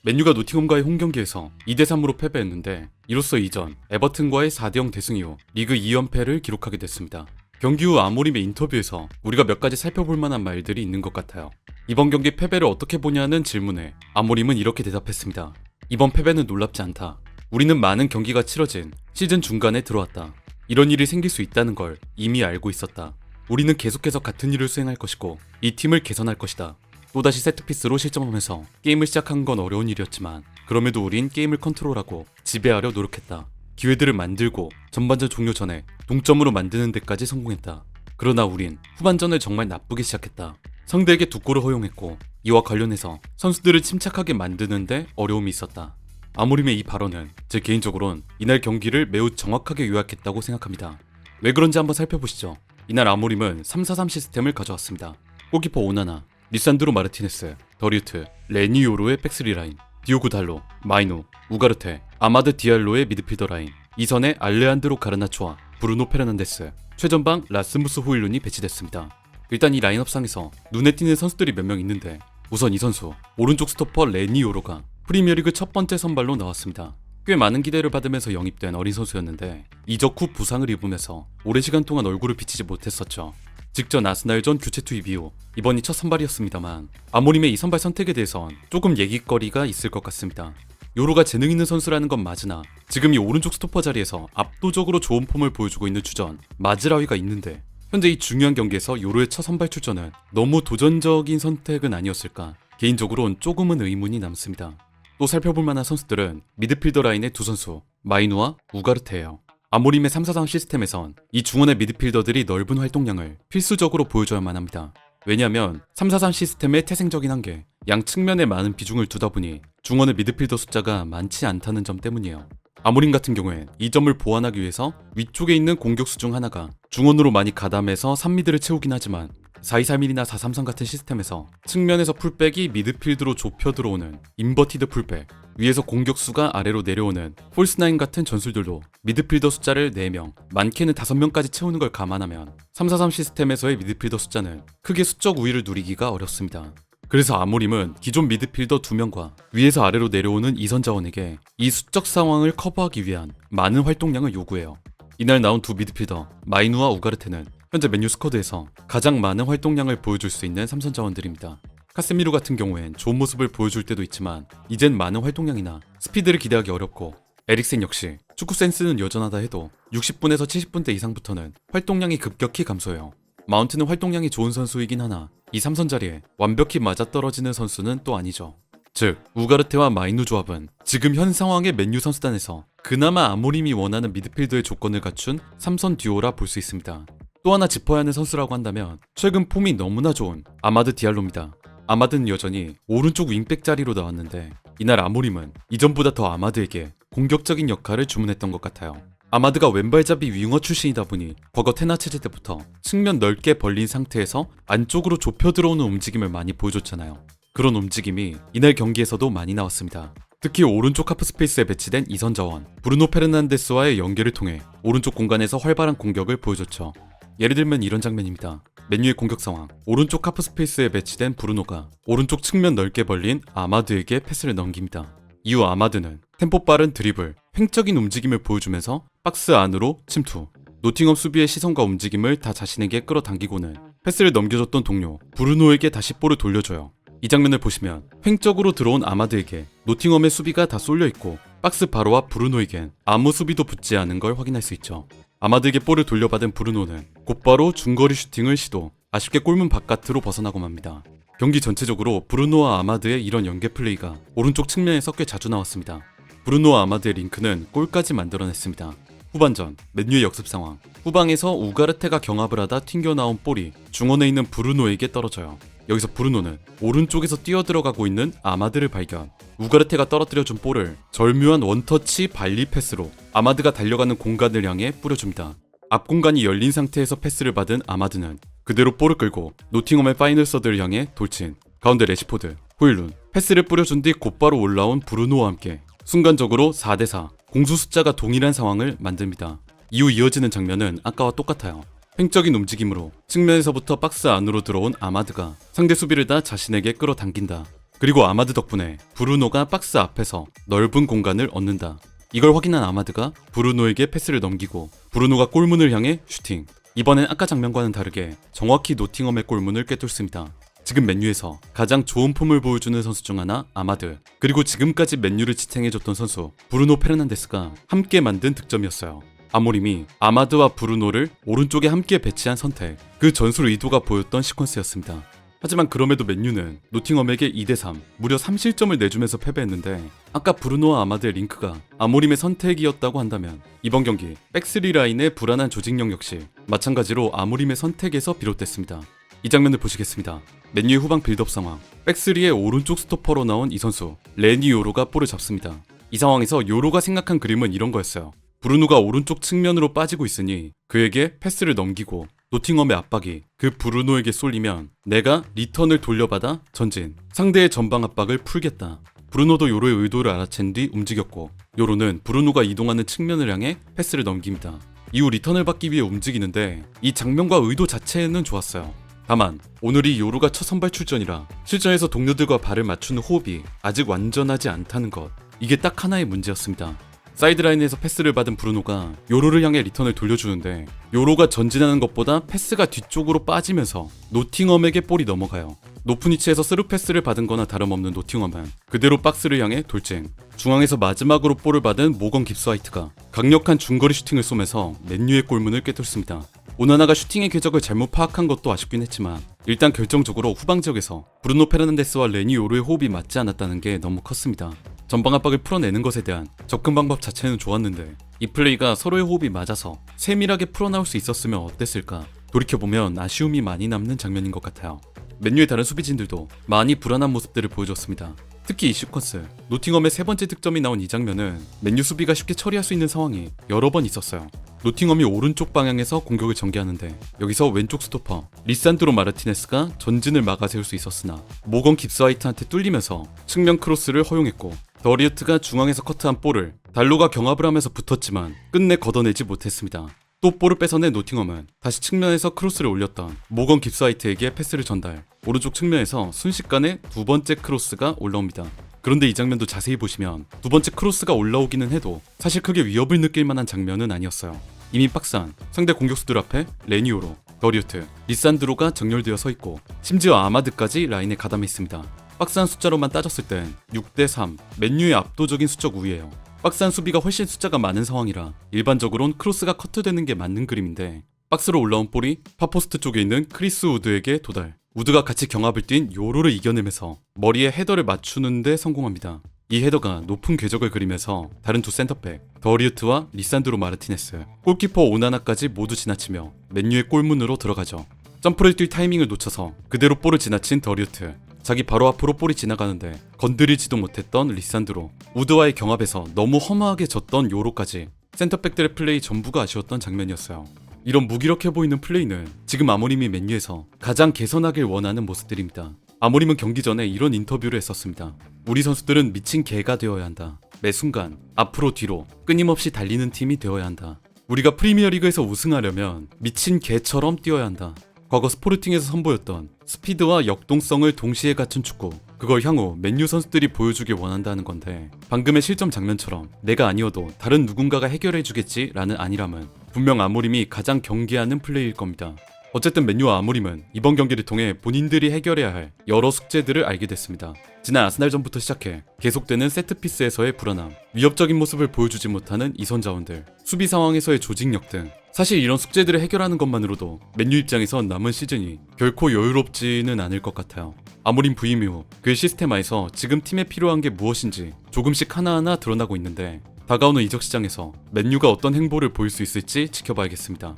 맨유가 노팅엄과의 홈경기에서 2대3으로 패배했는데 이로써 이전 에버튼과의 4대0 대승 이후 리그 2연패를 기록하게 됐습니다. 경기 후 아모림의 인터뷰에서 우리가 몇 가지 살펴볼 만한 말들이 있는 것 같아요. 이번 경기 패배를 어떻게 보냐는 질문에 아모림은 이렇게 대답했습니다. 이번 패배는 놀랍지 않다. 우리는 많은 경기가 치러진 시즌 중간에 들어왔다. 이런 일이 생길 수 있다는 걸 이미 알고 있었다. 우리는 계속해서 같은 일을 수행할 것이고 이 팀을 개선할 것이다. 또다시 세트피스로 실점하면서 게임을 시작한 건 어려운 일이었지만 그럼에도 우린 게임을 컨트롤하고 지배하려 노력했다. 기회들을 만들고 전반전 종료 전에 동점으로 만드는 데까지 성공했다. 그러나 우린 후반전을 정말 나쁘게 시작했다. 상대에게 두 골을 허용했고 이와 관련해서 선수들을 침착하게 만드는데 어려움이 있었다. 아모림의 이 발언은 제 개인적으론 이날 경기를 매우 정확하게 요약했다고 생각합니다. 왜 그런지 한번 살펴보시죠. 이날 아모림은 3-4-3 시스템을 가져왔습니다. 골키퍼 오나나, 리산드로 마르티네스, 더리우트, 레니요로의 백스리 라인, 디오구 달로, 마이노, 우가르테, 아마드 디알로의 미드필더 라인, 이선에 알레한드로 가르나초와 브루노 페르난데스, 최전방 라스무스 호일룬이 배치됐습니다. 일단 이 라인업상에서 눈에 띄는 선수들이 몇 명 있는데 우선 이 선수, 오른쪽 스토퍼 레니요로가 프리미어리그 첫 번째 선발로 나왔습니다. 꽤 많은 기대를 받으면서 영입된 어린 선수였는데 이적 후 부상을 입으면서 오랜 시간 동안 얼굴을 비치지 못했었죠. 직전 아스날전 교체 투입 이후 이번이 첫 선발이었습니다만 아모림의 이 선발 선택에 대해선 조금 얘기거리가 있을 것 같습니다. 요로가 재능 있는 선수라는 건 맞으나 지금 이 오른쪽 스토퍼 자리에서 압도적으로 좋은 폼을 보여주고 있는 주전 마즈라위가 있는데 현재 이 중요한 경기에서 요로의 첫 선발 출전은 너무 도전적인 선택은 아니었을까 개인적으로는 조금은 의문이 남습니다. 또 살펴볼 만한 선수들은 미드필더 라인의 두 선수 마이누와 우가르테예요. 아모림의 3-4-3 시스템에선 이 중원의 미드필더들이 넓은 활동량을 필수적으로 보여줘야만 합니다. 왜냐하면 3-4-3 시스템의 태생적인 한계, 양 측면에 많은 비중을 두다 보니 중원의 미드필더 숫자가 많지 않다는 점 때문이에요. 아모림 같은 경우엔 이 점을 보완하기 위해서 위쪽에 있는 공격수 중 하나가 중원으로 많이 가담해서 3미드를 채우긴 하지만 4-2-3-1이나 4-3-3 같은 시스템에서 측면에서 풀백이 미드필드로 좁혀 들어오는 인버티드 풀백, 위에서 공격수가 아래로 내려오는 폴스나인 같은 전술들도 미드필더 숫자를 4명, 많게는 5명까지 채우는 걸 감안하면 3-4-3 시스템에서의 미드필더 숫자는 크게 수적 우위를 누리기가 어렵습니다. 그래서 아모림은 기존 미드필더 2명과 위에서 아래로 내려오는 이선 자원에게 이 수적 상황을 커버하기 위한 많은 활동량을 요구해요. 이날 나온 두 미드필더 마이누와 우가르테는 현재 맨유 스쿼드에서 가장 많은 활동량을 보여줄 수 있는 3선 자원들입니다. 카세미루 같은 경우엔 좋은 모습을 보여줄 때도 있지만 이젠 많은 활동량이나 스피드를 기대하기 어렵고 에릭센 역시 축구 센스는 여전하다 해도 60분에서 70분대 이상부터는 활동량이 급격히 감소해요. 마운트는 활동량이 좋은 선수이긴 하나 이 3선 자리에 완벽히 맞아떨어지는 선수는 또 아니죠. 즉 우가르테와 마이누 조합은 지금 현 상황의 맨유 선수단에서 그나마 아모림이 원하는 미드필더의 조건을 갖춘 3선 듀오라 볼 수 있습니다. 또 하나 짚어야 하는 선수라고 한다면 최근 폼이 너무나 좋은 아마드 디알로입니다. 아마드는 여전히 오른쪽 윙백 자리로 나왔는데 이날 아모림은 이전보다 더 아마드에게 공격적인 역할을 주문했던 것 같아요. 아마드가 왼발잡이 윙어 출신이다 보니 과거 테나 체제 때부터 측면 넓게 벌린 상태에서 안쪽으로 좁혀 들어오는 움직임을 많이 보여줬잖아요. 그런 움직임이 이날 경기에서도 많이 나왔습니다. 특히 오른쪽 하프 스페이스에 배치된 이선 자원 브루노 페르난데스와의 연계를 통해 오른쪽 공간에서 활발한 공격을 보여줬죠. 예를 들면 이런 장면입니다. 맨유의 공격 상황, 오른쪽 하프 스페이스에 배치된 브루노가 오른쪽 측면 넓게 벌린 아마드에게 패스를 넘깁니다. 이후 아마드는 템포 빠른 드리블, 횡적인 움직임을 보여주면서 박스 안으로 침투, 노팅엄 수비의 시선과 움직임을 다 자신에게 끌어당기고는 패스를 넘겨줬던 동료 브루노에게 다시 볼을 돌려줘요. 이 장면을 보시면 횡적으로 들어온 아마드에게 노팅엄의 수비가 다 쏠려있고 박스 바로 앞 브루노에겐 아무 수비도 붙지 않은 걸 확인할 수 있죠. 아마드에게 볼을 돌려받은 브루노는 곧바로 중거리 슈팅을 시도, 아쉽게 골문 바깥으로 벗어나고 맙니다. 경기 전체적으로 브루노와 아마드의 이런 연계 플레이가 오른쪽 측면에서 꽤 자주 나왔습니다. 브루노와 아마드의 링크는 골까지 만들어냈습니다. 후반전, 맨유의 역습 상황, 후방에서 우가르테가 경합을 하다 튕겨나온 볼이 중원에 있는 브루노에게 떨어져요. 여기서 브루노는 오른쪽에서 뛰어들어가고 있는 아마드를 발견, 우가르테가 떨어뜨려준 볼을 절묘한 원터치 발리 패스로 아마드가 달려가는 공간을 향해 뿌려줍니다. 앞 공간이 열린 상태에서 패스를 받은 아마드는 그대로 볼을 끌고 노팅엄의 파이널 서드를 향해 돌진, 가운데 레시포드, 호일룬, 패스를 뿌려준 뒤 곧바로 올라온 브루노와 함께 순간적으로 4대4 공수 숫자가 동일한 상황을 만듭니다. 이후 이어지는 장면은 아까와 똑같아요. 횡적인 움직임으로 측면에서부터 박스 안으로 들어온 아마드가 상대 수비를 다 자신에게 끌어당긴다. 그리고 아마드 덕분에 브루노가 박스 앞에서 넓은 공간을 얻는다. 이걸 확인한 아마드가 브루노에게 패스를 넘기고 브루노가 골문을 향해 슈팅. 이번엔 아까 장면과는 다르게 정확히 노팅엄의 골문을 꿰뚫습니다. 지금 맨유에서 가장 좋은 폼을 보여주는 선수 중 하나 아마드, 그리고 지금까지 맨유를 지탱해줬던 선수 브루노 페르난데스가 함께 만든 득점이었어요. 아모림이 아마드와 브루노를 오른쪽에 함께 배치한 선택, 그 전술 의도가 보였던 시퀀스였습니다. 하지만 그럼에도 맨유는 노팅엄에게 2대3 무려 3실점을 내주면서 패배했는데, 아까 브루노와 아마드의 링크가 아모림의 선택이었다고 한다면 이번 경기 백스리 라인의 불안한 조직력 역시 마찬가지로 아모림의 선택에서 비롯됐습니다. 이 장면을 보시겠습니다. 맨유의 후방 빌드업 상황, 백스리의 오른쪽 스토퍼로 나온 이 선수 레니 요로가 볼을 잡습니다. 이 상황에서 요로가 생각한 그림은 이런 거였어요. 브루노가 오른쪽 측면으로 빠지고 있으니 그에게 패스를 넘기고 노팅엄의 압박이 그 브루노에게 쏠리면 내가 리턴을 돌려받아 전진, 상대의 전방 압박을 풀겠다. 브루노도 요로의 의도를 알아챈 뒤 움직였고, 요로는 브루노가 이동하는 측면을 향해 패스를 넘깁니다. 이후 리턴을 받기 위해 움직이는데 이 장면과 의도 자체는 좋았어요. 다만 오늘이 요로가 첫 선발 출전이라 실전에서 동료들과 발을 맞추는 호흡이 아직 완전하지 않다는 것, 이게 딱 하나의 문제였습니다. 사이드라인에서 패스를 받은 브루노가 요로를 향해 리턴을 돌려주는데 요로가 전진하는 것보다 패스가 뒤쪽으로 빠지면서 노팅엄에게 볼이 넘어가요. 높은 위치에서 스루 패스를 받은 거나 다름없는 노팅엄은 그대로 박스를 향해 돌진. 중앙에서 마지막으로 볼을 받은 모건 깁스화이트가 강력한 중거리 슈팅을 쏘면서 맨유의 골문을 꿰뚫습니다. 오나나가 슈팅의 궤적을 잘못 파악한 것도 아쉽긴 했지만 일단 결정적으로 후방 지역에서 브루노 페르난데스와 레니 요로의 호흡이 맞지 않았다는 게 너무 컸습니다. 전방 압박을 풀어내는 것에 대한 접근 방법 자체는 좋았는데 이 플레이가 서로의 호흡이 맞아서 세밀하게 풀어나올 수 있었으면 어땠을까, 돌이켜보면 아쉬움이 많이 남는 장면인 것 같아요. 맨유의 다른 수비진들도 많이 불안한 모습들을 보여줬습니다. 특히 이 시퀀스, 노팅엄의 세 번째 득점이 나온 이 장면은 맨유 수비가 쉽게 처리할 수 있는 상황이 여러 번 있었어요. 노팅엄이 오른쪽 방향에서 공격을 전개하는데 여기서 왼쪽 스토퍼 리산드로 마르티네스가 전진을 막아세울 수 있었으나 모건 깁스화이트한테 뚫리면서 측면 크로스를 허용했고, 더리우트가 중앙에서 커트한 볼을 달로가 경합을 하면서 붙었지만 끝내 걷어내지 못했습니다. 또 볼을 뺏어낸 노팅엄은 다시 측면에서 크로스를 올렸던 모건 깁스화이트에게 패스를 전달, 오른쪽 측면에서 순식간에 두 번째 크로스가 올라옵니다. 그런데 이 장면도 자세히 보시면 두 번째 크로스가 올라오기는 해도 사실 크게 위협을 느낄 만한 장면은 아니었어요. 이미 박스 안 상대 공격수들 앞에 레니오로, 더리우트, 리산드로가 정렬되어 서 있고 심지어 아마드까지 라인에 가담해 있습니다. 박스 안 숫자로만 따졌을 땐 6대3, 맨유의 압도적인 수적 우위예요. 박스 안 수비가 훨씬 숫자가 많은 상황이라 일반적으론 크로스가 커트되는 게 맞는 그림인데, 박스로 올라온 볼이 파포스트 쪽에 있는 크리스 우드에게 도달. 우드가 같이 경합을 뛴 요로를 이겨내면서 머리에 헤더를 맞추는데 성공합니다. 이 헤더가 높은 궤적을 그리면서 다른 두 센터백 더리우트와 리산드로 마르티네스, 골키퍼 오나나까지 모두 지나치며 맨유의 골문으로 들어가죠. 점프를 뛸 타이밍을 놓쳐서 그대로 볼을 지나친 더리우트, 자기 바로 앞으로 볼이 지나가는데 건드리지도 못했던 리산드로, 우드와의 경합에서 너무 허무하게 졌던 요로까지 센터백들의 플레이 전부가 아쉬웠던 장면이었어요. 이런 무기력해 보이는 플레이는 지금 아모림이 맨유에서 가장 개선하길 원하는 모습들입니다. 아모림은 경기 전에 이런 인터뷰를 했었습니다. 우리 선수들은 미친 개가 되어야 한다. 매 순간 앞으로 뒤로 끊임없이 달리는 팀이 되어야 한다. 우리가 프리미어리그에서 우승하려면 미친 개처럼 뛰어야 한다. 과거 스포르팅에서 선보였던 스피드와 역동성을 동시에 갖춘 축구, 그걸 향후 맨유 선수들이 보여주길 원한다는 건데, 방금의 실점 장면처럼 내가 아니어도 다른 누군가가 해결해주겠지 라는 안일함은 분명 아모림이 가장 경계하는 플레이일 겁니다. 어쨌든 맨유와 아모림은 이번 경기를 통해 본인들이 해결해야 할 여러 숙제들을 알게 됐습니다. 지난 아스날전부터 시작해 계속되는 세트피스에서의 불안함, 위협적인 모습을 보여주지 못하는 이선 자원들, 수비 상황에서의 조직력 등 사실 이런 숙제들을 해결하는 것만으로도 맨유 입장에선 남은 시즌이 결코 여유롭지는 않을 것 같아요. 아모림 부임 이후 그 시스템하에서 지금 팀에 필요한 게 무엇인지 조금씩 하나하나 드러나고 있는데, 다가오는 이적 시장에서 맨유가 어떤 행보를 보일 수 있을지 지켜봐야겠습니다.